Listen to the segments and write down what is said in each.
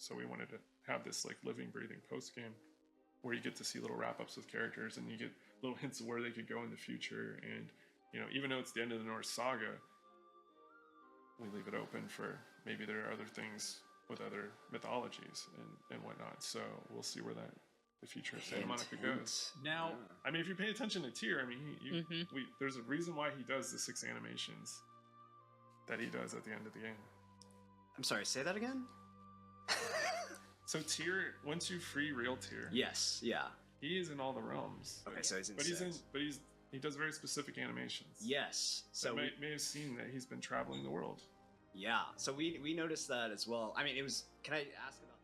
So we wanted to have this like living, breathing post game where you get to see little wrap ups with characters and you get little hints of where they could go in the future. And even though it's the end of the Norse saga, we leave it open for maybe there are other things with other mythologies and whatnot. So we'll see where the future of Santa Monica goes. Now, I mean, if you pay attention to Tyr, I mean, there's a reason why he does the 6 animations that he does at the end of the game. I'm sorry, say that again? So Tyr, once you free real Tyr, Yes, yeah. he is in all the realms. Okay, so he's in But six. he does very specific animations. Yes. So So may have seen that he's been traveling the world. yeah. So we noticed that as well. I mean, it was. Can I ask about?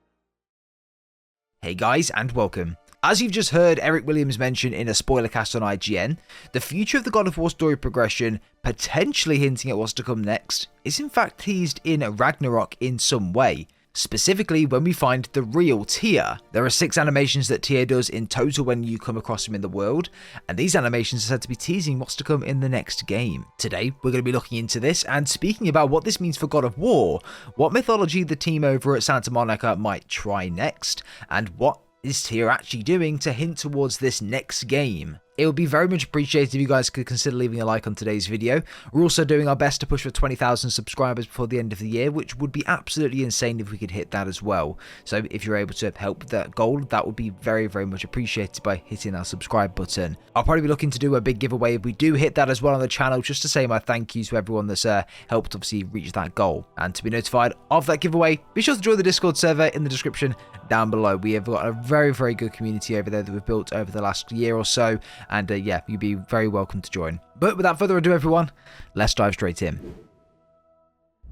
Hey guys, and welcome. As you've just heard Eric Williams mention in a spoiler cast on IGN, the future of the God of War story progression, potentially hinting at what's to come next, is in fact teased in Ragnarok in some way. Specifically when we find the real Tyr. There are 6 animations that Tyr does in total when you come across him in the world, and these animations are said to be teasing what's to come in the next game. Today we're going to be looking into this and speaking about what this means for God of War, what mythology the team over at Santa Monica might try next, and what is Tyr actually doing to hint towards this next game. It would be very much appreciated if you guys could consider leaving a like on today's video. We're also doing our best to push for 20,000 subscribers before the end of the year, which would be absolutely insane if we could hit that as well. So if you're able to help with that goal, that would be very, very much appreciated by hitting that subscribe button. I'll probably be looking to do a big giveaway if we do hit that as well on the channel, just to say my thank you to everyone that's helped obviously reach that goal. And to be notified of that giveaway, be sure to join the Discord server in the description down below. We have got a very, very good community over there that we've built over the last year or so, and yeah, you'd be very welcome to join. But without further ado, everyone, let's dive straight in.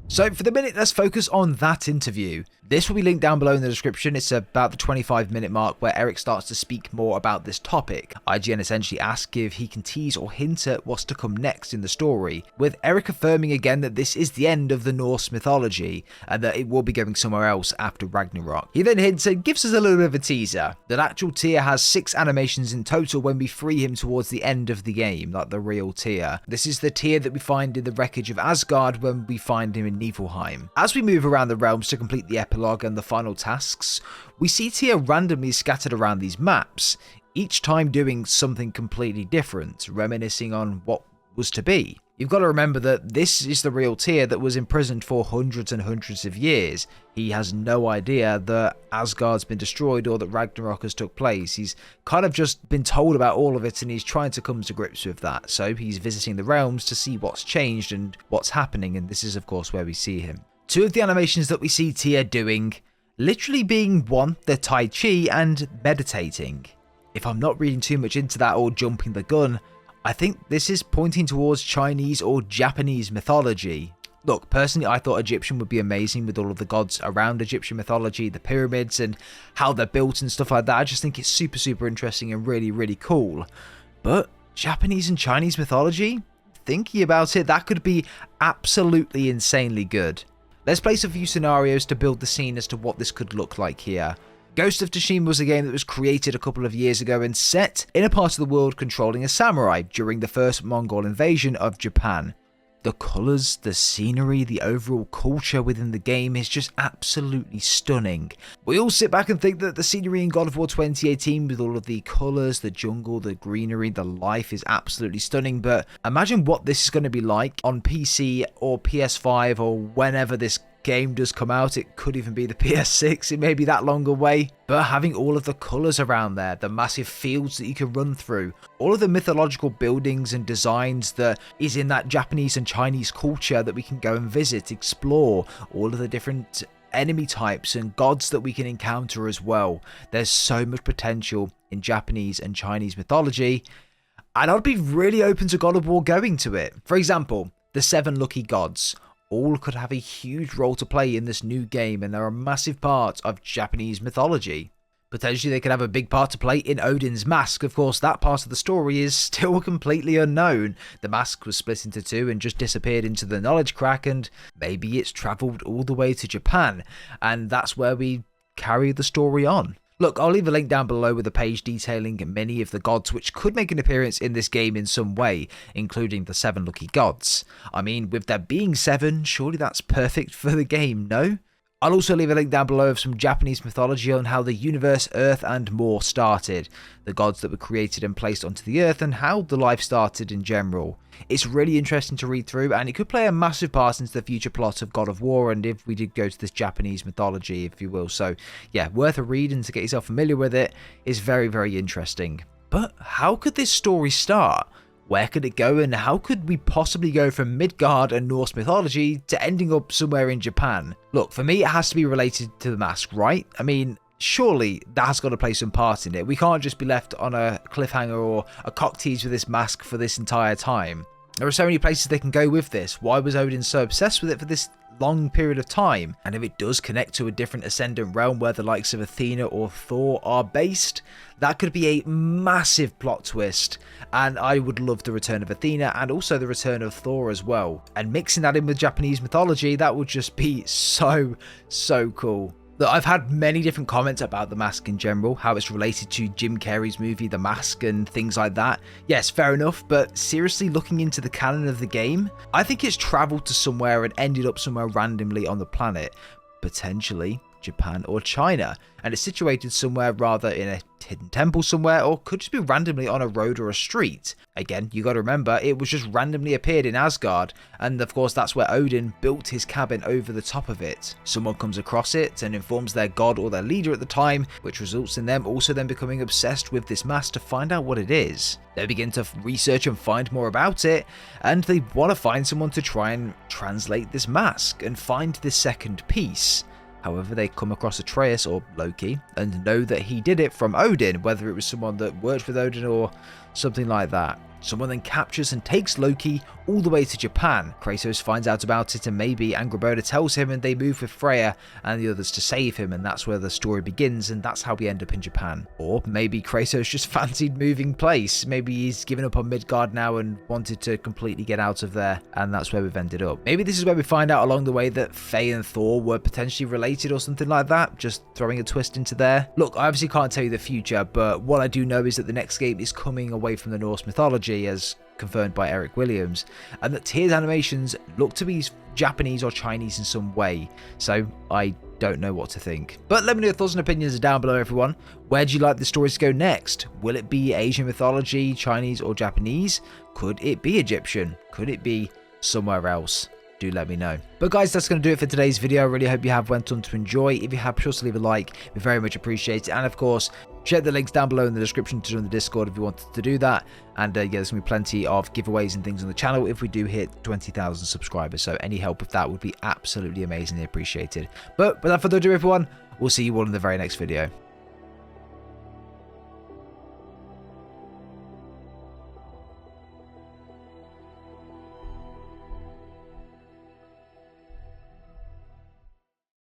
So for the minute, let's focus on that interview. This will be linked down below in the description. It's about the 25-minute mark where Eric starts to speak more about this topic. IGN essentially asks if he can tease or hint at what's to come next in the story, with Eric affirming again that this is the end of the Norse mythology and that it will be going somewhere else after Ragnarok. He then hints and gives us a little bit of a teaser that actual Tyr has 6 animations in total when we free him towards the end of the game, like the real Tyr. This is the Tyr that we find in the wreckage of Asgard when we find him in Niflheim. As we move around the realms to complete the epilogue and the final tasks, we see Tyr randomly scattered around these maps, each time doing something completely different, reminiscing on what was to be. You've got to remember that this is the real Tyr that was imprisoned for hundreds and hundreds of years. He has no idea that Asgard's been destroyed or that Ragnarok has took place. He's kind of just been told about all of it and he's trying to come to grips with that. So he's visiting the realms to see what's changed and what's happening, and this is of course where we see him. 2 of the animations that we see Tyr doing, literally being one, the Tai Chi and meditating. If I'm not reading too much into that or jumping the gun, I think this is pointing towards Chinese or Japanese mythology. Look, personally, I thought Egyptian would be amazing with all of the gods around Egyptian mythology, the pyramids and how they're built and stuff like that. I just think it's super, super interesting and really, really cool. But Japanese and Chinese mythology? Thinking about it, that could be absolutely insanely good. Let's place a few scenarios to build the scene as to what this could look like here. Ghost of Tsushima was a game that was created a couple of years ago and set in a part of the world controlling a samurai during the first Mongol invasion of Japan. The colours, the scenery, the overall culture within the game is just absolutely stunning. We all sit back and think that the scenery in God of War 2018 with all of the colours, the jungle, the greenery, the life is absolutely stunning, but imagine what this is going to be like on PC or PS5 or whenever this game does come out. It could even be the PS6, it may be that long away, but having all of the colours around there, the massive fields that you can run through, all of the mythological buildings and designs that is in that Japanese and Chinese culture that we can go and visit, explore, all of the different enemy types and gods that we can encounter as well. There's so much potential in Japanese and Chinese mythology, and I'd be really open to God of War going to it. For example, the 7 lucky gods all could have a huge role to play in this new game, and they're a massive part of Japanese mythology. Potentially they could have a big part to play in Odin's mask. Of course, that part of the story is still completely unknown. The mask was split into 2 and just disappeared into the knowledge crack, and maybe it's travelled all the way to Japan, and that's where we carry the story on. Look, I'll leave a link down below with a page detailing many of the gods which could make an appearance in this game in some way, including the 7 lucky gods. I mean, with there being 7, surely that's perfect for the game, no? I'll also leave a link down below of some Japanese mythology on how the universe, Earth and more started, the gods that were created and placed onto the Earth, and how the life started in general. It's really interesting to read through, and it could play a massive part into the future plot of God of War, and if we did go to this Japanese mythology, if you will. So yeah, worth a read, and to get yourself familiar with it is very, very interesting. But how could this story start? Where could it go, and how could we possibly go from Midgard and Norse mythology to ending up somewhere in Japan? Look, for me it has to be related to the mask, right? I mean, surely that has got to play some part in it. We can't just be left on a cliffhanger or a cock tease with this mask for this entire time. There are so many places they can go with this. Why was Odin so obsessed with it for this long period of time? And if it does connect to a different ascendant realm where the likes of Athena or Thor are based, that could be a massive plot twist, and I would love the return of Athena and also the return of Thor as well. And mixing that in with Japanese mythology, that would just be so cool. Look, I've had many different comments about the mask in general, how it's related to Jim Carrey's movie The Mask and things like that. Yes, fair enough, but seriously, looking into the canon of the game, I think it's travelled to somewhere and ended up somewhere randomly on the planet, potentially Japan or China, and it's situated somewhere rather in a hidden temple somewhere, or could just be randomly on a road or a street. Again, you got to remember, it was just randomly appeared in Asgard, and of course that's where Odin built his cabin over the top of it. Someone comes across it and informs their god or their leader at the time, which results in them also then becoming obsessed with this mask to find out what it is. They begin to research and find more about it, and they want to find someone to try and translate this mask and find this second piece. However, they come across Atreus, or Loki, and know that he did it from Odin, whether it was someone that worked with Odin or something like that. Someone then captures and takes Loki all the way to Japan. Kratos finds out about it, and maybe Angrboda tells him, and they move with Freya and the others to save him, and that's where the story begins, and that's how we end up in Japan. Or maybe Kratos just fancied moving place. Maybe he's given up on Midgard now and wanted to completely get out of there, and that's where we've ended up. Maybe this is where we find out along the way that Faye and Thor were potentially related or something like that, just throwing a twist into there. Look, I obviously can't tell you the future, but what I do know is that the next game is coming away from the Norse mythology, as confirmed by Eric Williams, and that Tier's animations look to be Japanese or Chinese in some way, so I don't know what to think. But let me know your thoughts and opinions down below, everyone. Where do you like the stories to go next? Will it be Asian mythology, Chinese or Japanese? Could it be Egyptian? Could it be somewhere else? Do let me know. But guys, that's going to do it for today's video. I really hope you have went on to enjoy. If you have, be sure to leave a like. We very much appreciate it. And of course, check the links down below in the description to join the Discord if you wanted to do that. And yeah, there's going to be plenty of giveaways and things on the channel if we do hit 20,000 subscribers. So any help with that would be absolutely amazingly appreciated. But without further ado, everyone, we'll see you all in the very next video.